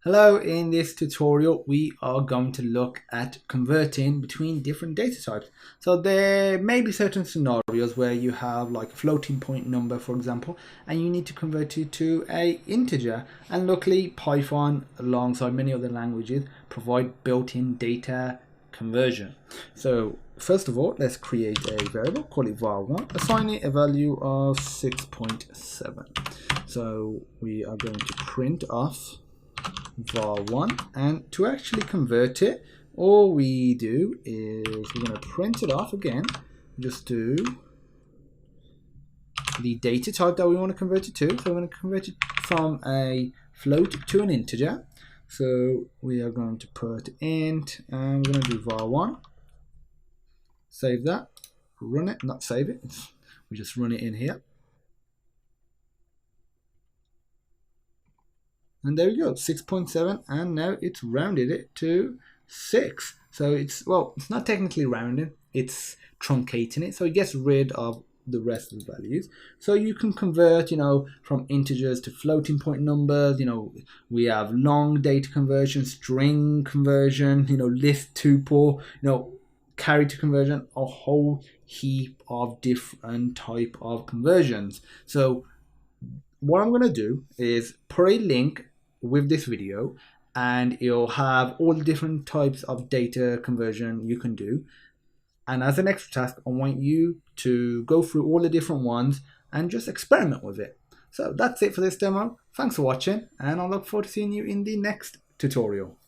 Hello, in this tutorial we are going to look at converting between different data types. So there may be certain scenarios where you have like a floating point number, for example, and you need to convert it to a integer, and luckily Python alongside many other languages provide built-in data conversion. So first of all, let's create a variable, call it var1, assign it a value of 6.7. so we are going to print off var1, and to actually convert it, all we do is we're going to print it off again. Just do the data type that we want to convert it to. So we're going to convert it from a float to an integer. So we are going to put int, and we're going to do var1, save that, run it, not save it, we just run it in here. And there we go, 6.7, and now it's rounded it to 6. So it's not technically rounding, it's truncating it, so it gets rid of the rest of the values. So you can convert, from integers to floating point numbers. We have long data conversion, string conversion, list tuple, carry to conversion, a whole heap of different type of conversions. So what I'm going to do is put a link with this video, and it'll have all the different types of data conversion you can do. And as an extra task, I want you to go through all the different ones and just experiment with it. So that's it for this demo. Thanks for watching, and I look forward to seeing you in the next tutorial.